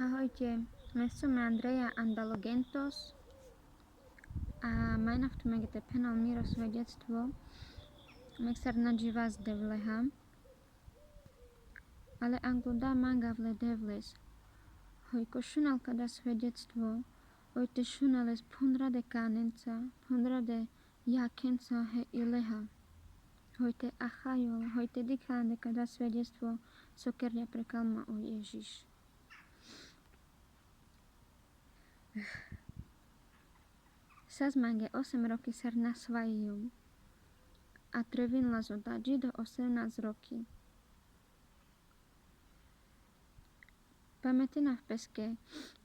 Ahojte, me som Andrea Andalogentos a mai naftumegete penal miro svedectvo mexer nadživas devleha, ale angluda mangavle devles. Hojko šunal kada svedectvo, hojte šunales punrade kanenca, punrade jakenca he ileha. Hojte achajol, hojte diklande kada svedectvo sokerja prekalma o Ježiš. Sazmange 8 roky ser nasvajiju a trevinla zodađi do 18 roky. Pametina v peske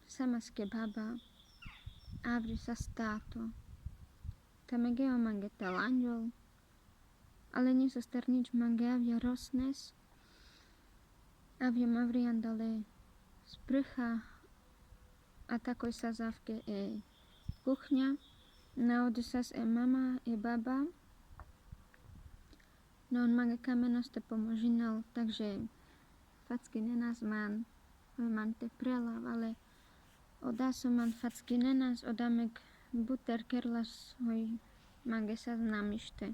samaske baba avri sa stato. Tamegeo mange talanjol, ale niso sternič mange avia rosnes, avia mavri andale sprcha a takoj sa zavke kuchňa. Na odesas mama baba. No on mange kamenos te pomožinal, takže facky nenas man te prelav, ale odaso man facky nenas, odamek buter kerlas hoj mange sa znamište.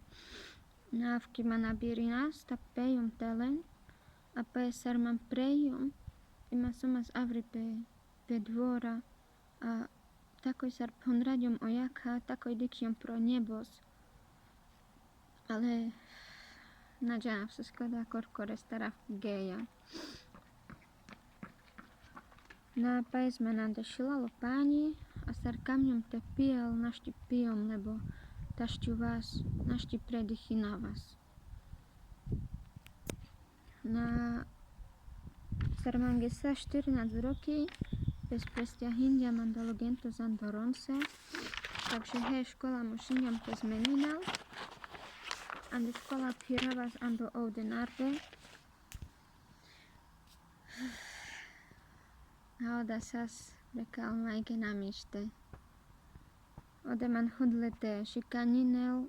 Návky man nabirinas, ta pejum telen, a pe ser man prejum, ima somas avri pe dvora, a takoj sar ponraďom o jaka, takoj dikyom pro nebos. Ale nađana se sklada korkore stara geja. Na pajs me nadešilalo páni a sar kamňom te pijal našti pijom, lebo tašťu vás, našti predichy na vás. Na sar mange sa 14 roky, bez presťahindia man dalo gento zandoronce, takže he škola mu šinjom te zmeninal, ande škola piravas ando oudenarde, a oda sas rekal majke namište. Ode man hodlete šikaninel,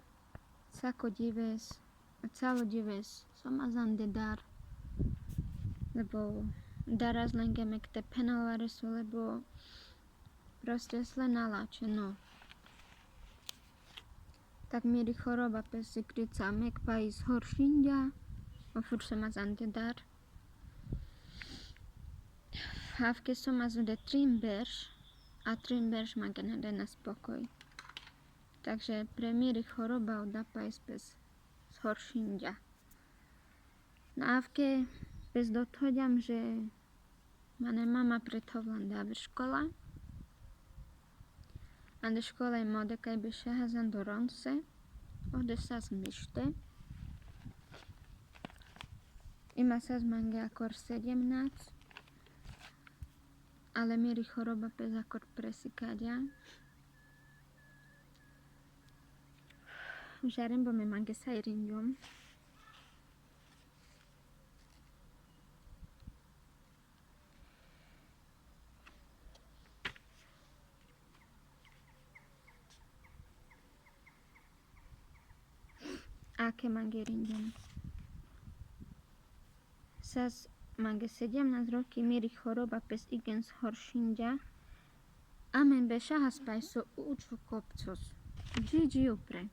sako dives, a calo dives, somazan dedar, lebo daraz lengemek te penalvaresu, lebo proste sle naláče, no. Tak miri choroba pesi krica mek pais horšindia, o fur somazan dedar. Havke somazun de trimberš, a trimberš magenede na spokoj. Takže pre miri choroba oda pais pes horšindia. Na havke bez dothodjam, že mane mama pretovlan da škola. Ande škola im ode kaj bi šehazan do ronse. Ode sas mište. Ima sas mange akor 17. Ale miri choroba pes akor presikadja. Žarem bo me mange sajrinjom. Ake mange rinjom. Sas mange 17 roky miri choroba pes igens horšindia. Amen be šahas paiso uču kopcos. Gigi upre.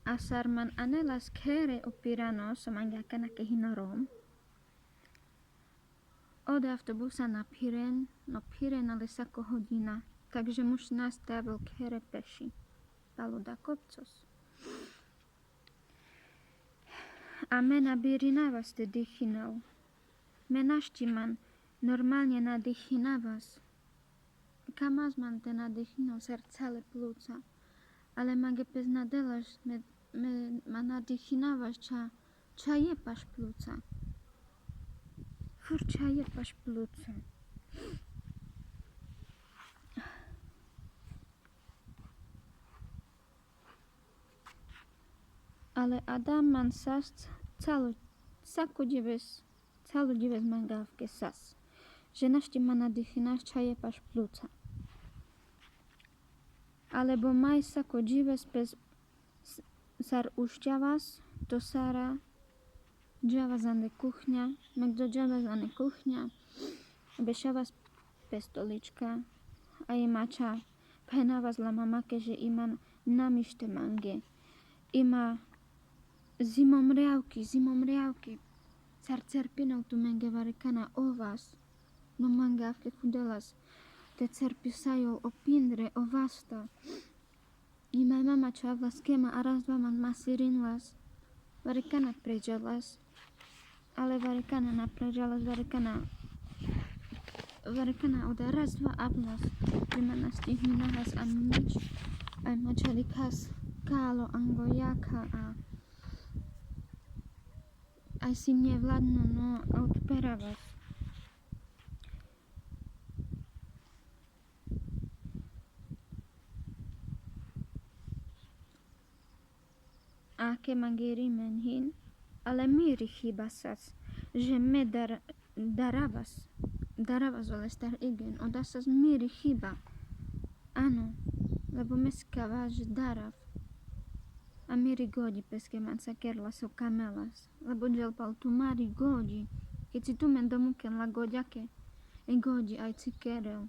Asarman anelas kere opirano so mange akanake hinorom. Ode autobusa na Piren ale sako hodina, takže muž nastavil kere peši. Paluda kopcos. A me nabirinavas te dychinov. Me naštiman normálne nadychinavas. Kamaz man te nadychinov ser cele plúca. Ale mange pes nadelaš ma nadychinavas ča jepaš plúca. Fur ča jepaš plúca. Ale Adam man sas calo dives mangavke sas. Že našti ma nadychinaš ča jepaš plúca. Alebo maj sako dives pes sar ušťavas do sara Джавазане кухня, Макджавазане кухня, Бешавас пестоличка, a imacha penavas la mamake, že ima namište mange. Ima zimom reauki, cerpinau tu menge varikana ovas, no manga afke fudelas, te cerpisayol opindre ovasta. Ima mama chavlas kema aras vaman masirinlas, varikana prejalas, ale varikana na prejalas, varikana oda raz dva ablas, primana stihnahas a nič, a machalikas kalo angoyaka a si nevladno no odperavas. A ke mangeri menhin, ale miri chibasas, že me daravas olestar igen, odasas miri chiba. Ano, lebo meskava, že darav. A miri godi peske man sakerlas o kamelas, lebo dželpal tu mari godi, keď si tu men domuken la godjake, e godi aj cikerel.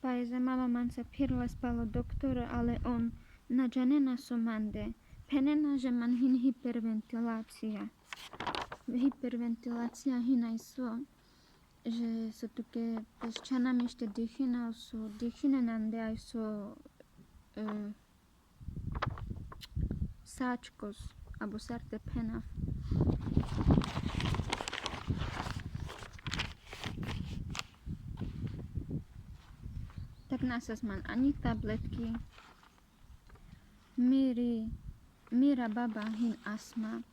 Paese mama man sa pirlas palo doktora, ale on na janena somande, penena, že man hin hiperventilácia. Hiperventilácia hinaj so, že so tuke pesčanam ešte dýchina, so dýchinenande aj so sáčkos, abo sarte penav. Tak nasas man ani tabletky, mira baba hin asma,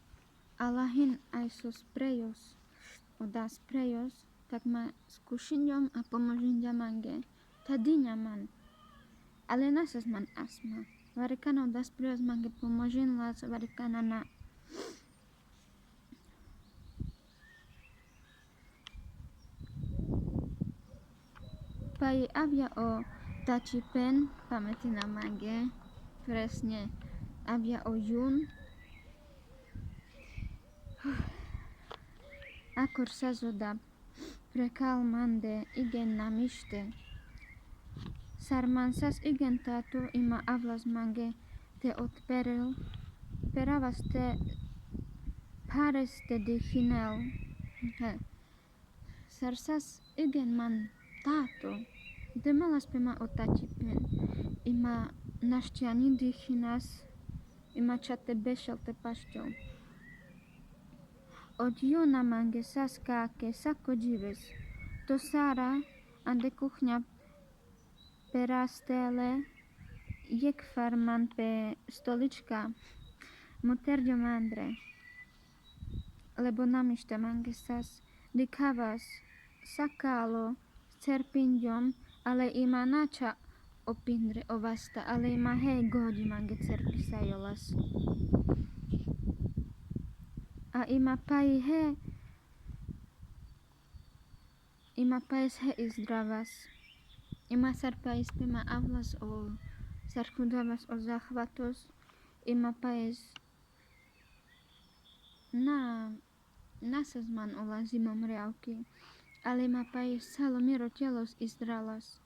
ala hin aj so sprejos, oda sprejos, tak ma skušinjom a pomožinja mange, tadinya man, ale nasas man asma, varikana oda sprejos mange pomožinlas, varikana na Pai avia o tači pen, pamätina mange, presne, avia o jun. Akor sa zoda prekal mande igen namište. Sarmansas igen tatu ima avlas mange te odperil, peravas te pares te dichinel. Sarsas igen man tatu. De malas pema o tači pen, ima našťani dýchinas, ima čate bešel te pašťou. Od juna mange saskake sako džives, to Sara ande kuchňa perastele, jek farman pe stolička, muterďo mandre, lebo namište mange sas dikavas sakalo cerpinďom, ale ima nacha opindre ovasta, ale ima he godi mange cerpisajolas. A ima pai he izdravas. Ima sar pais pema avlas o sarkudavas o zachvatos. Ima pais nasas man ola zimom reauki. Ale ima pais salomiro tielos izdralas.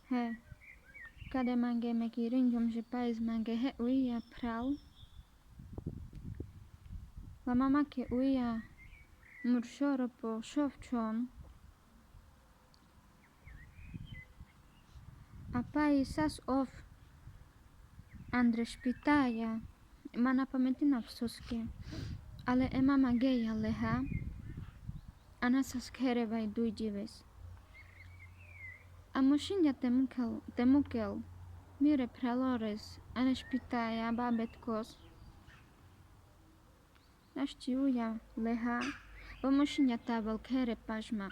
He, kade mange meki rinjom, že pais mange he uia pral. La mama ke uia muršoro po šovčon. A pais sas of Andre špitaja, mana pamätina v soske, ale e mama geja leha, a nasas kherevaj dujdives. A mošinja temukel, mire pralores, a ne špitaja babetkos. Našti uja leha, bo mošinja tavel khere pažma.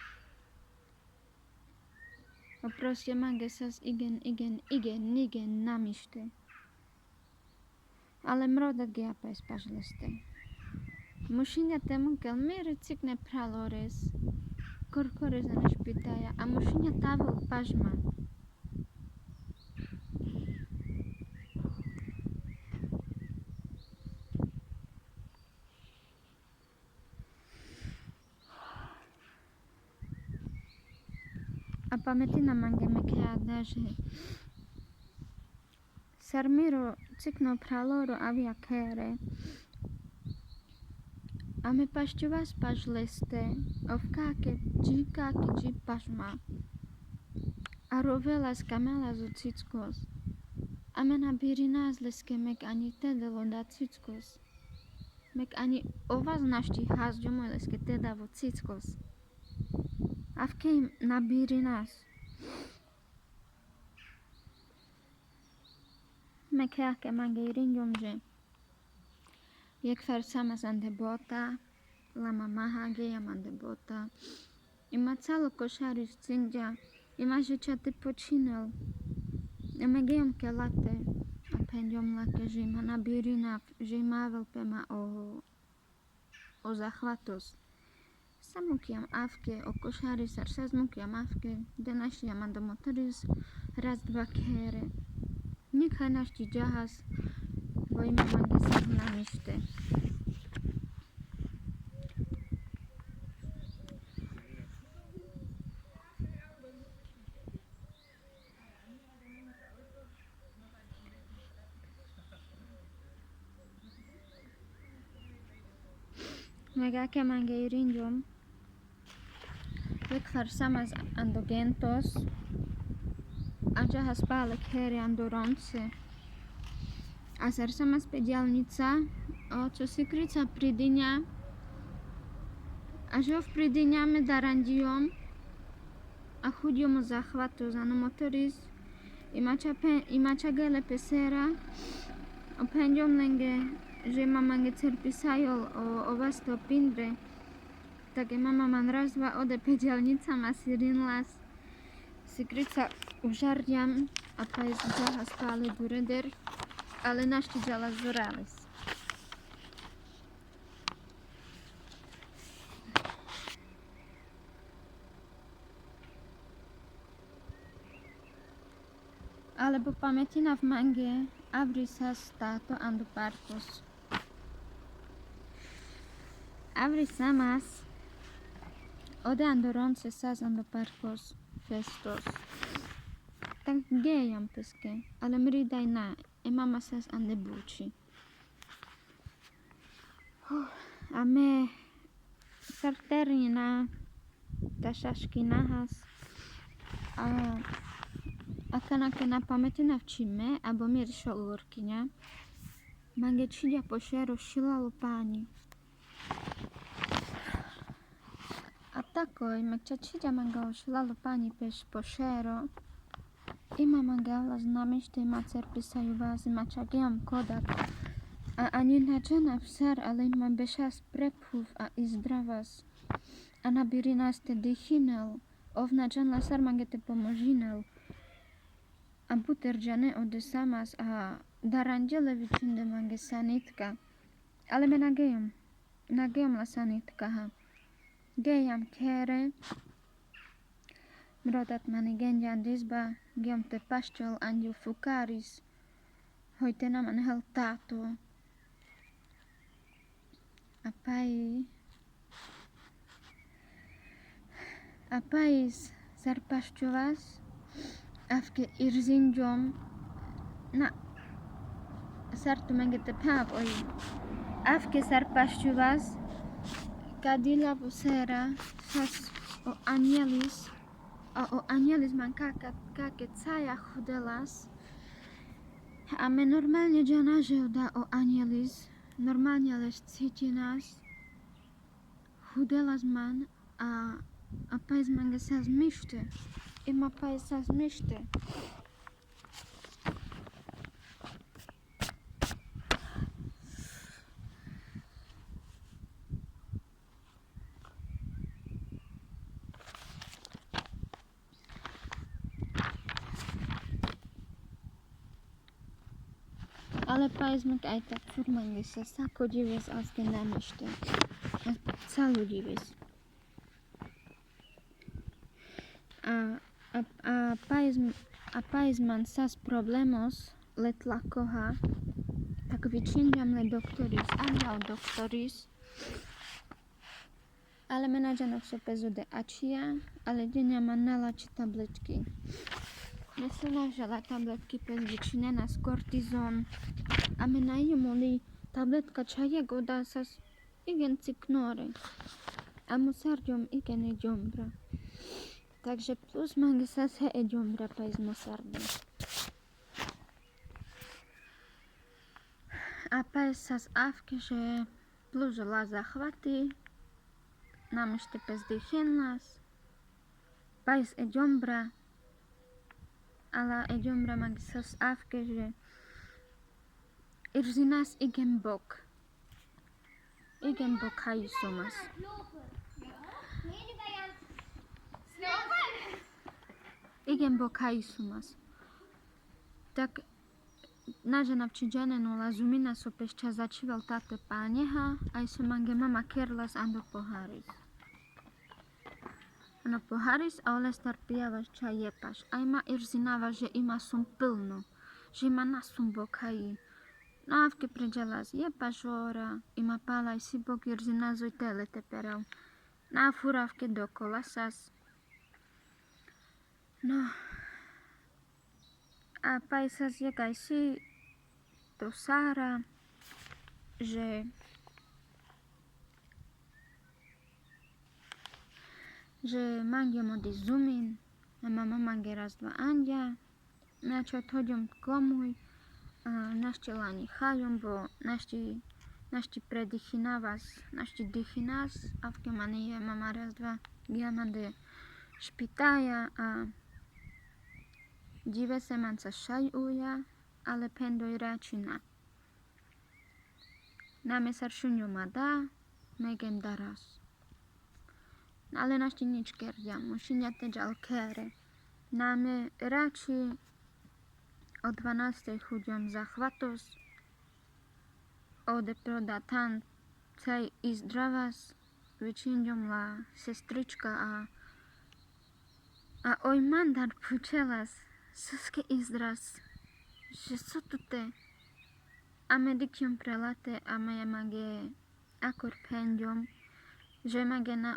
A proste mange sas igen namište. ale mroda gea pais pajleste. Mushinha temu kel mere cikne pralores, corcores na spitaia, a mushinha tava pasma. A pametina mange me kea daže. Sarmiro cikno praloro avia kere. A me pašťovas pažleste, ovkáke dži pažma. A rovelas kamelas o cickos. A me nabirinas leske mek ani tedelo da cickos. Mek ani ovaz našti hazđomo leske teda vo cickos. Avke nabirinas. Mek heake mange iringomže. Jak sama sande bota, la mamaha geja mande bota. Ima calo košariš cingja, ima že čate počinel. Ima gejom ke late, a penjom lake, že ima nabirina, že ima velpema o zahvatos. Samukiam avke, o košari sar sazmukiam avke, denaši amando motoris, raz dva kere. Nikha našti jahas, bo ima mange sahna mište. Megake mange irinjom, vek far samas andogentos, a jahas palek here andoronce. A sar sama spedialnica, o čo si krica pridinja, a že v pridinjame darandijom, a chudjom o zahvatu za motoris, imača gele pesera, o penjom lenge, že mange cerpisajol o vasto pindre, tak je mama man raz dva ode pedialnica ma sirinlas, si krica užarjam, a pa je zaha spale dureder, ale našti džala zorales. Alebo pametina v mange, avrisas tato ando parkos. Avri samas, ode andoronce sas ando parkos, festos. Tak gejam peske, ale mridaj na, e mama sas ande buči. A me sarterina, ta šaškinahas, a kanake na pametina v čime, abo mir šolurkinja, mange čidja pošero šilalo pani. A takoj, mek čidja mange šilalo pani peš pošero, ima mange avlas namište ima cerpisaju vas, ima čagijam kodak. A ani nađena vsar, ale ima bešas prephuv a izdravas. A nabirinas te dihinel, ov nađenla sar mange te pomožinel. A buterđane ode samas, a daranđele vičinde mange sanitka. Ale me nagejom la sanitka ha. Gejam kere, mrodat mani genjan disba, gejom te paščol anđu fukaris, hojte naman hel tato. Apais sar paščovas, avke irzinjom, na, sartu mange te pav oi. Avke sar paščovas, kadila vosera, sas o anjelis man kake caja chudelas, a me normalnie džanaže da o anjelis, normalnie lež cítinas, chudelas man, a pais mange sas mište, ima pais sas mište. ale paizmek ai tak furmangis sako divis aske namiste. Calu divis. A paizman sas problemos let lakoha, tak vyčinjam le doktoris, anjau doktoris, ale menadžanok so pezude ačia, ale denja man nalači tabletky. Ne se nažala tabletky pez vyčinena s kortizon, a me najemoli tabletka čajek oda sas igen ciknore. A mu sardiom igen edjombra. Takže plus mangi sas he edjombra paiz mo sardi. A paiz sas avke, že plus la zahvati, namište pez dihenlas, paiz edjombra, ala edjombra mangi sas avke, že irzinas igen bok hai somas. Igen bok hai somas. Tak nažena včiđaneno la zumina so pešča začival tate panjeha, aj so mange mama kerlas ando poharis. Ano poharis, a ole star pijavaš ča jepaš, a ima irzinava, že ima sum pilno, že ima nasum bok hai. Navke pređelas jepaš ora, ima palaj si bok irzinazoj telete perau. Na furavke dokola sas. No, a paisas je kaj si to Sara, že mange modi zumin, a mama mange raz dva andja, načo odhodjom komuj, našti lani hajom, bo našti predihinavas, našti dihinas, avke mani je mama raz dva giamade špitaja, a dive se man sa šaj uja, ale pendoj račina. Name sar šunjo mada, megem daras. Ale našti nič kerjam, mušinja teđal kere. Name rači o 12 hudjom zahvatos, ode prodatan caj izdravas, vyčinjom la sestrička, a oj mandar pučelas, suske izdras, že so tu te. A medikjom prelate, a me mage akor pendjom, že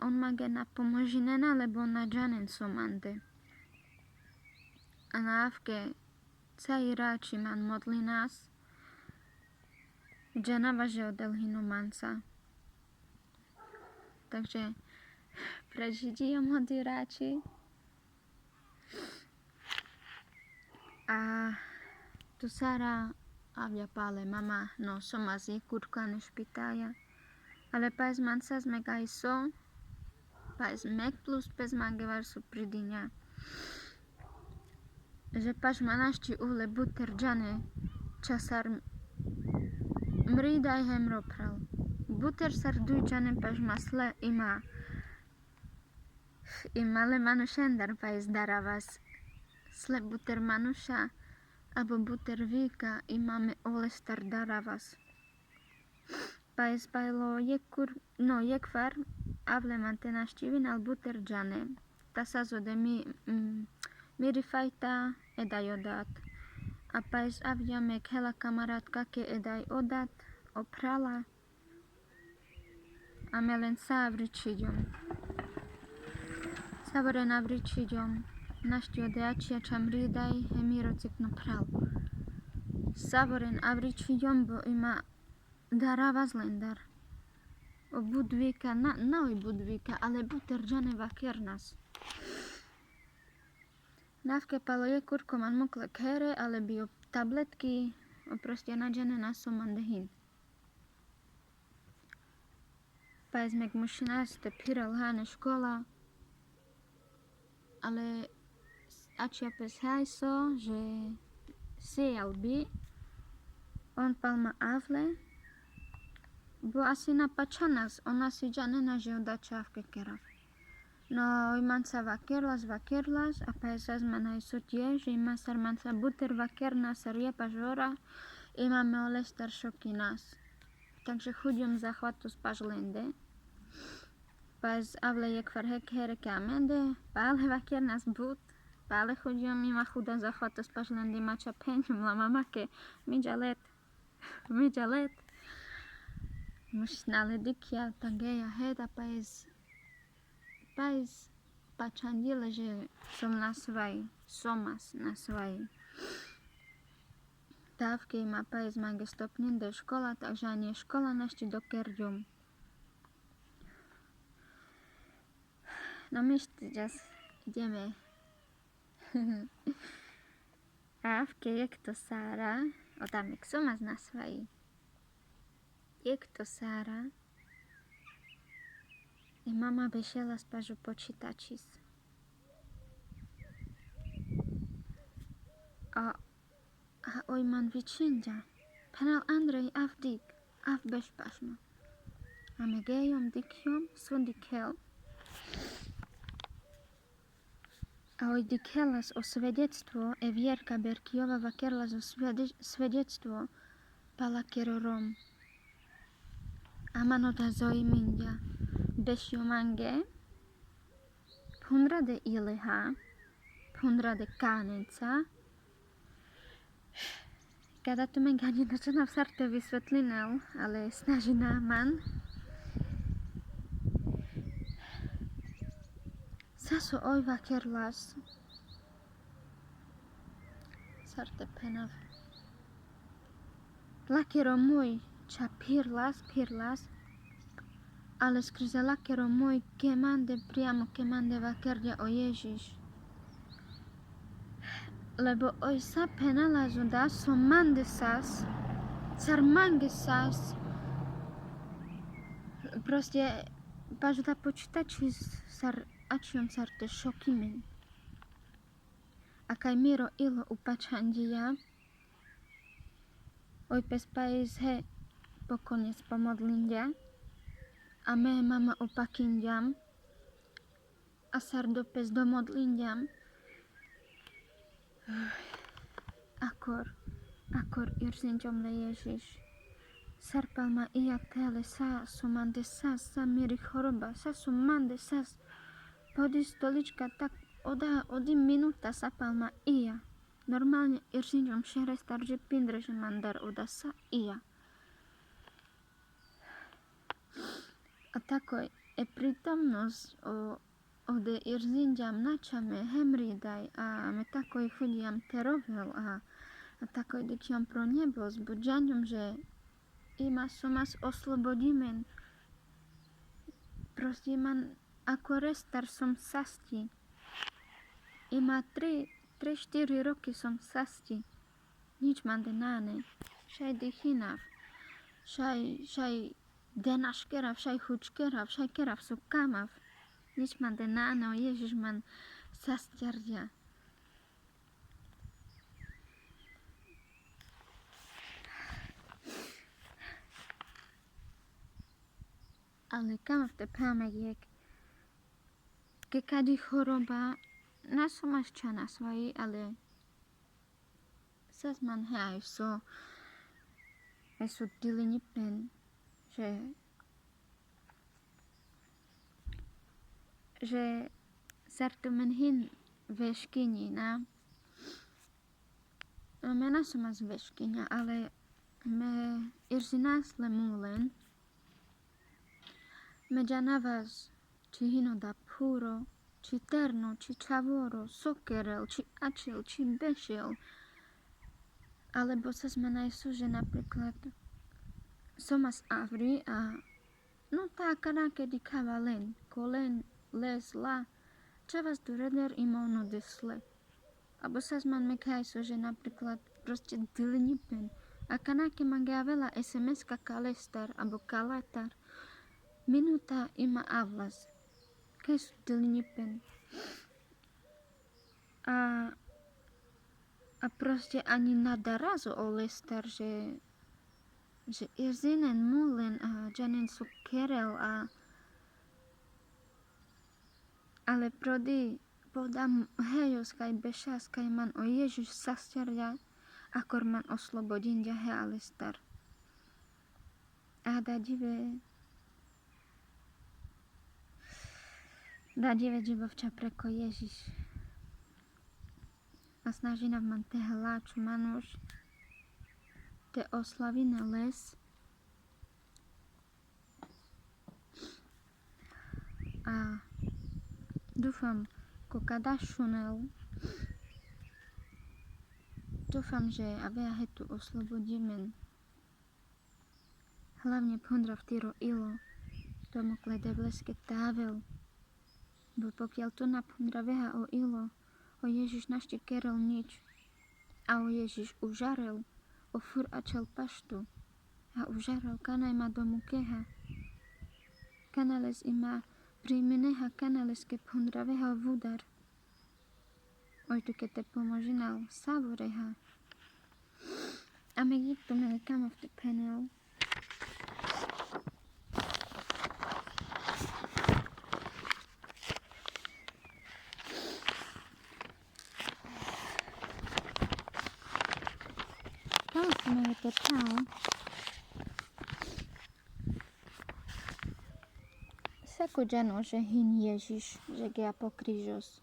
on mage na pomožinena, lebo na džanen somande. A na avke caj rači man modli nas, džanava že odelhinu manca. Takže prežidijom hodi rači. A tu Sara avja pale mama no somas je kurka ne špitaja. Ale pais man sas meg ai so, pais meg plus pes mange var su pridinja. Že paš manašti ule buter džane časar mridaj hem ropral. Buter sar duj džane paš masle ima le manušendar pais daravas. Sle buter manuša, abo buter vika imame ole star daravas. Pais pailo jekvar avle man te naštivin al buter džane. Ta sazode miri fajta edaj odat. A pais avja mek hela kamaratka ke edaj odat, oprala. A melen savričidjom. Savoren avričidjom. Našti ode ačija čam ridaj hemiro cikno pral. Savoren avričidjom bo ima daravas lendar. O budvika, naoj budvika, ale buter džane vakernas. Navke palo je kurko man mokle kere, ale bio tabletki oprostje nađene na somandehin. Pa izmek mušinaste piral hane škola, ale ačija pes hajso, že sejal bi, on palma avle, bo asi napačanas, on asi džanena že oda čavke kerav. No, imansa vakerlas, a pa esas manaj sotje, že ima sar mansa buter vakerna sar jepa žora, Imame ole staršoky nás. Takže chodím zachvatu z pažlende. Pas avle jak farhek herek amende, pále vaker nás bud. Pále chodím ima chuda zachvatu z pažlende mača penjum la mamake. Midjalet. Muž nale dikja tageja heda pais pačandile, že som na svoj, somas na svoj. Dávky ma pais mange stopninde škola, takže ani škola našti dokerďum. No my teraz ideme. Dávky, jak to Sára, odámek somas na svoj. Jak to Sára, i mama bešela spažu počítačis. A oj man vyčinja, penal Andrej avdik, av bešpašma. A me gejom dikjom, svudikel. A oj dikelas o svedectvo, e vjerka Berkijova vakerlas o svedectvo, pala kerorom. A mano da zoi mindja, bešjo mange, punrade ileha, punrade kanenca. Kada to me gani načina v sarte vysvetlinel, ale snaží náman. Saso oj vakerlas. Sarte penav. Lakero môj, ča pirlas, ale skrze lakero môj kemande vakerdia o Ježiš. Lebo oj sa penala zuda so mande sas, car mange sas. Proste, pažu da počítači sar ačiom sarte šokimen. A kaj miro ilo upačandija, oj pes pais he pokonec pomodlindia, a me mama upakindjam, a sar do pes domodlindiam. Akor irzinjom le Ježiš. Sarpal ma iya tele sa sumande sas, sa miri choroba, sa sumande sas. Podi stolička tak odi minuta sapal ma iya. Normalnie irzinjom šere starže pindre, že mandar oda sa iya. A takoj prítomnosť ode irzinjam načame hemridaj a me takoj chudiam terovel a takoj dikiam pro nebo zbudžanjom, že ima somas oslobodimen. Proste man ako restar som sasti. Ima 3-4 roky som sasti. Nič man denane. Šaj dichinav. Šaj denaškerav, šaj chučkerav, šaj kerav sukamav. Nič man denane, o Ježiš man sastjardia. Ale kam v te pamäť, ke kadi choroba, na som až ča na svoji, ale sas man hej so dilini pen, že sartu men hin veškyni, na. Mena som az veškynia, ale me irzinas le mulen, me janavas či hino da puro, či terno, či čavoro, sokerel, či ačil, či bešel. Alebo sas menaj sú, že napríklad somas avri a no tá kanakedy kavalen, kolen, les, la, čavas dureder imono desle. Abo sas man mekaj sú, že napríklad proste dilnipen. A kanake mangiavela SMS-ka kalestar, abo kalatar. Minuta ima avlas. Kaj sú dilnipen. A proste ani nada razu o lestar, že irzinen mulen a janen sú kerel a ale prodi podam hejos kaj bešas kaj man o Ježiš sastjarja akor man oslobodin jahe alistar. A dádive džibovča preko Ježiš. A snaží nav man te hláču manuš, te oslavy na les. A dúfam, ko kada šunel, dúfam, že avea hetu oslobodíme. Hlavne pondra v týro ilo, tomu klede bleske tável. Bo pokiaľ tu na pondra veha o ilo, o Ježiš našte kerel nič. A o Ježiš užarel, o fur ačel paštu. A užarel kanaj ma domu keha. Kanales ima príjmeneha kanales ke pondra veha vudar. Oj tu ke te pomožinal savoreha. A me gittu mele kamov te penel. Mele te pao. Sako džano, že hin Ježiš, že gea po krížos.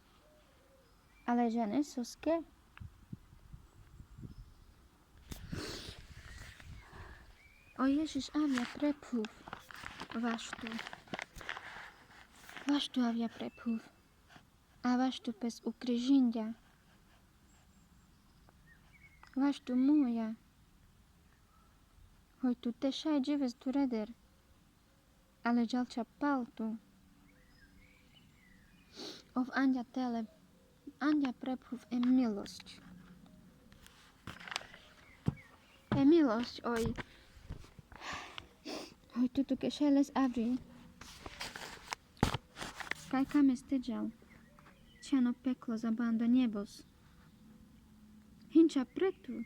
Ale že nesoske. O Ježiš avia prepúv. Vaštu. Vaštu avia prepúv. A vaštu pes ukrižindia. Vaštu moja. Hoj tu te šaj džives tu reder. Ale žalča paltu. Ov Andia tele. Andia prepúv e milosť. E milosť, oj. Hoj tu ke šeles avri. Kaj kame steđal. Čano peklo za banda nebos. Hinča pretu.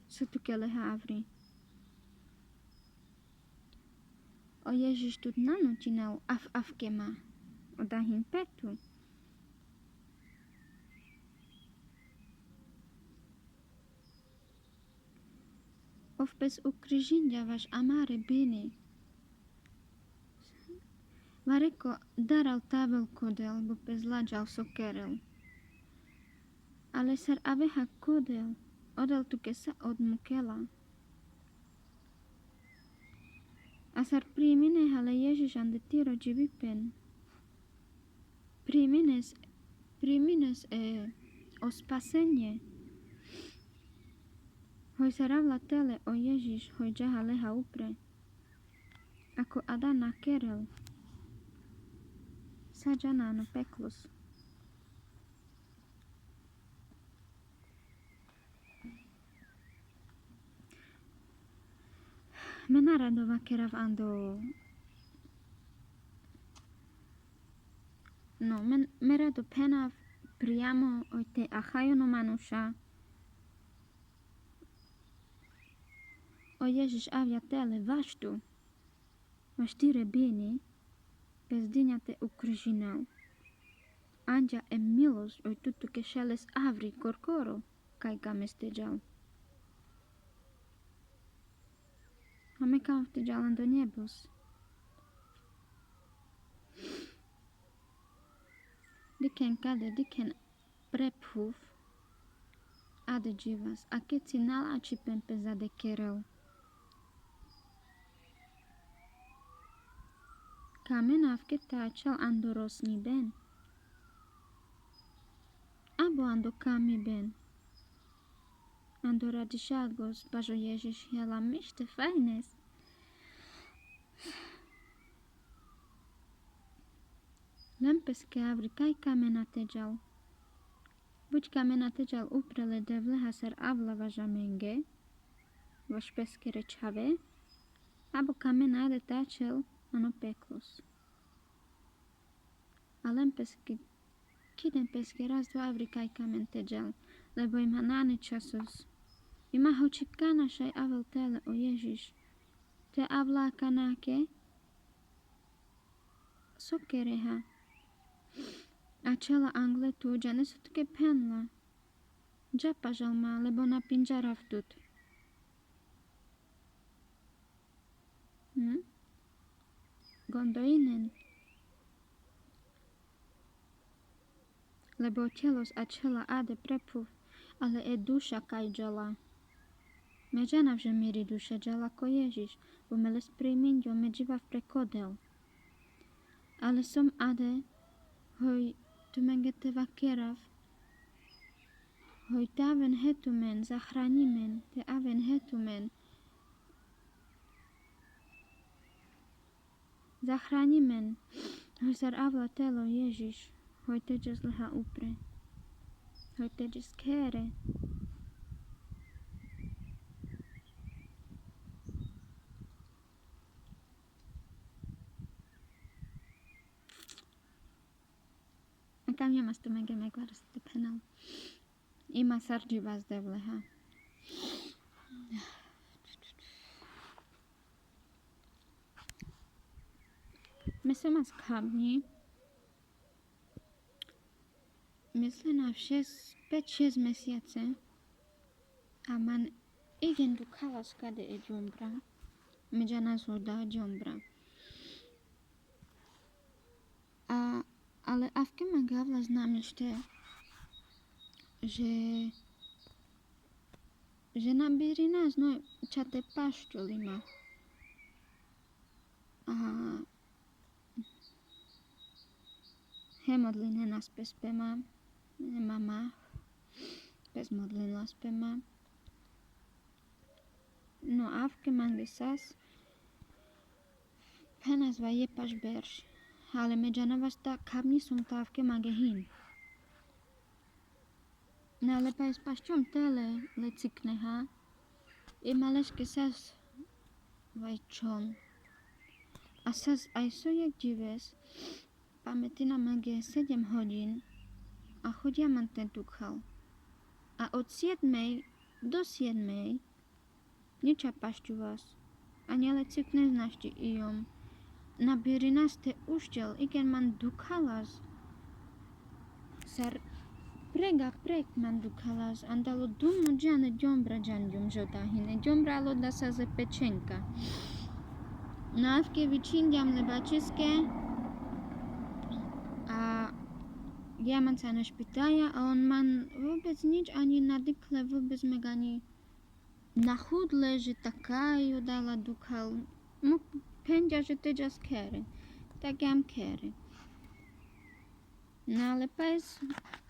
Su tu ke leha avri. O Ježiš tu nanutinal afkema. O dahin petu. Ov pes ukrižindia vaš amare bini. Vareko daral tavel kodel, bo pes lađal sokerel. Ale sar aveha kodel, odel tu ke sa odmukela. A sar primine hale Ježiš ande tiro dživipen. Primines o spasenje. Hoj sar avla tele o Ježiš, hoj džaha leha upre. Ako Adana kerel. Sa džana no peklos. Mena radova kerav ando. No, me rado penav priamo oj te achajono manuša. O Ježiš avia tele vaštu. Vaštire bini. Bez dňa te ukrižinal. Andia e milosť oj tutu ke šeles avri korkoro. Kaj kame steđal. A me kam steđalan do nebos. Diken prephuv. Ade dživas. A keď si nalači pempe zade kerel. Kamena v ketačal ando rosni ben. Abo ando kami ben. Ando radišadgos, bažo Ježiš jela mište fajnes. Lempeske avri kaj kamena teđal. Buď kamena teđal uprele devleha sar avla važa menge. Vaš peske rečave. Abo kamena ade tačel ano peklos. A lempeske kiden peske raz do avri kaj kamen teđal. Lebo ima nane časos. Ima hoči kanašaj avel tele o Ježiš. Te avla kanake. Sokereha. A čela angle tu, džane su tke penla. Japa žalma, lebo na pinjara vtut. Gondolinen. Lebo telos a čela ade prepu, ale e duša kaj džala. Međana vže miri duše džala ko Ježiš, bo mele sprejmindio me dživav prekodel. Ale som ade, hoj tu mengete vakerav, hoj te aven hetumen, zachranimen, te aven hetumen, zachranimen, hoj zar avla telo Ježiš, hoj teđes leha upre, hoj teđes kere. Kam jamas tu menge me guardas te penal. Ima sargi vas devleha. Myslím as kabni. Myslím na 5-6 měsíce. A man igen du kalas kade e jombra. Mejana zoda jombra. Ale avke man gavla znam ještě, že nabírí nás, no čate paštolima. A hemodline nás pespema, mama, pesmodlin las pema. No avke man gesas, penas va jepaš berš, ale međana vas ta kabni sum ta avke magehin. No ale pa pašťom tele le cikne ha, i maleške sas vajčon. A sas aj so jak dives, pametina mage 7 hodin a chodia man ten tukhal. A od 7 do 7 niča pašťu vás, ani ale cikne znašti ijom. Nabíri nás te uštěl, igen man dukhalas. Sar prek man dukhalas, andalo dumo džane džombra džanjum žotahine, džombra lo da sa ze pečenka. Návke vyčindiam lebačiske a ja man sa na špitaja a on man vůbec nič ani nadykle, vůbec meg ani nachudle, že taká dala dukhal. Mu pendia, že teďas kere, tak jam kere. No ale pes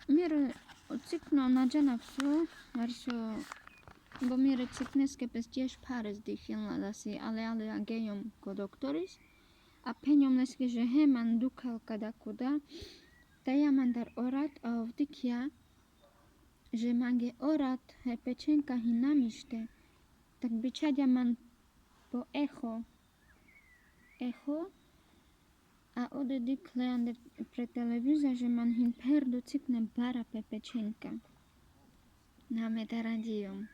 mire ocikno na džana vso, arso bo mire cikneske pes tiež pares dychilna dasi, ale agejom ko doktoris. A penjom leske, že he man dukal kada kuda, ta ja man dar orat a ovdikja, že mange orat he pečenka hinamište, tak bičadja man po echo a ode dikle ande pre televiza, že man hin perdo cikne bara pe pečenka. Na me dara dijom.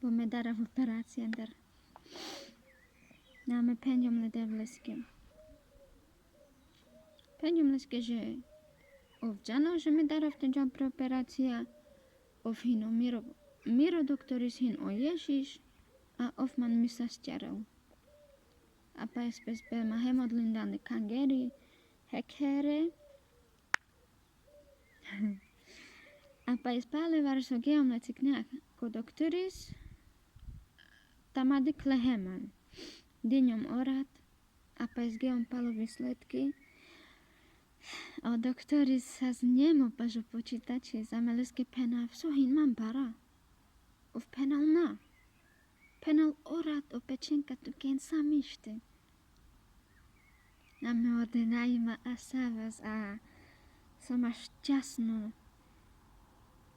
Bo me dara v operaci andar. Na me penjom le devleske. Penjom leske, že ovdjano, že me dara v tenjom pre operacija, ov hino miro doktoris hin o Ježiš a ov man mi sa stjaral. A pa SPSP ma hemodlindane kangeri, hekere. A pa ispale varso geom na cikneak ko doktoris, tamady kleheman. Dyňom orat, a pa geom palo výsledky. A doktoris sa znemo pažo počítači za meleske pena vsohin mam bara. Ov penal na. Penal orat o pečenka tu ken samište. A me ordenajima a savas a sama šťastno.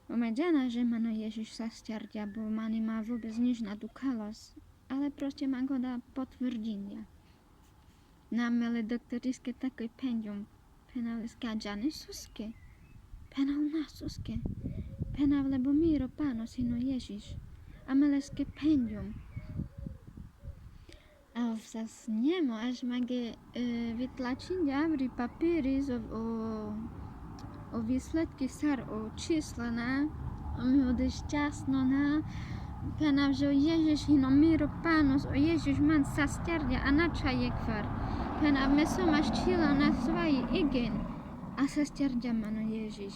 O međana, že mano Ježiš sa stjardia, bo mani ma vôbec nič nadukalas, ale proste ma go da potvrdinja. Na mele doktoriske takoj penjom, penaliske a džane suske, penal na suske, penal lebo miro panos hino Ježiš, a meleske penjom. A sas njemo, až mage vytlačinja avri papíry o výsledky sar o čísla na mi bude šťastno, na pena, že o Ježiš hino miro panos, o Ježiš man sa stjardia, a na čajek far. Pena, me soma ščila na svaji igen, a sa stjardia man o Ježiš.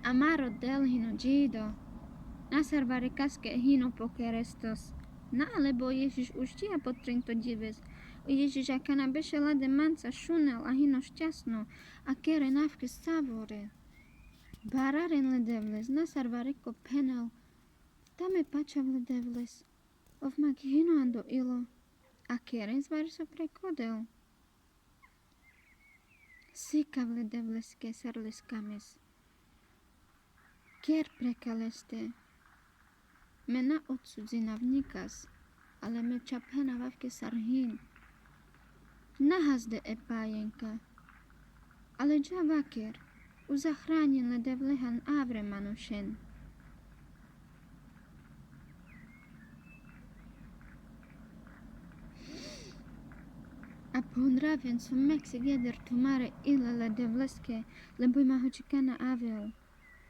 Amaro del hino Gido, nasarvare kaske hino pokerestos. Na alebo Ježiš už tia potrin to dives. O Ježiš aká na beše lade manca šunel a hino šťastno, a kere navke savore. Bararen ledevles, nasarvare ko penel. Tame pačav ledevles. Ovmak hino ando ilo. A kere zvar so prekodel. Sikav ledevles ke serles kames. Ker prekaleste. Mena odsudzina vnikas, ale me čapena vavke sarhin. Nahazde epájenka, ale džavaker, uzachránin ledevlehan avre manušen. A pondraven som meksik jeder tumare ile ledevleske, lebo ima ho čekana avel.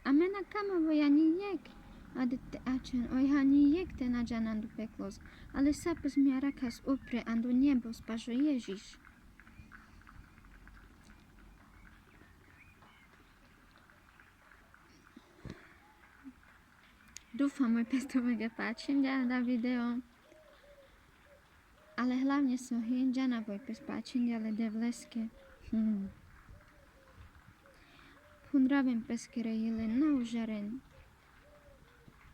A mena kamavo ja nijek. Adette acen oj hani jekte na džanandu peklos, ale sapos mi arakas upre andu nebos pažo Ježiš. Dúfam, môj pestovek páčim ďalej video, ale hlavne so hin džana voj pes páčim ďalej devleske. Pundraven peskere jile naužaren.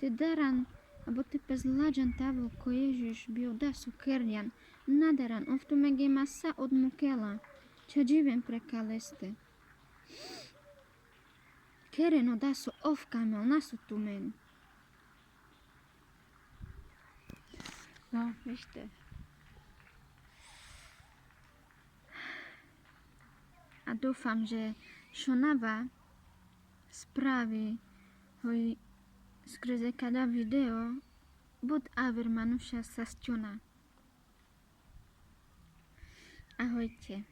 Te daran, abo te pes lađan tavo ko Ježiš bio da su kerjan, nadaran oftu mege masa od mukela, ča dživen prekaleste. Kereno da su ofkamel nasu tumen. No, vište. A dúfam, že šonava spraví hoj skrze kada video bud aver manuša sa stjona. Ahojte.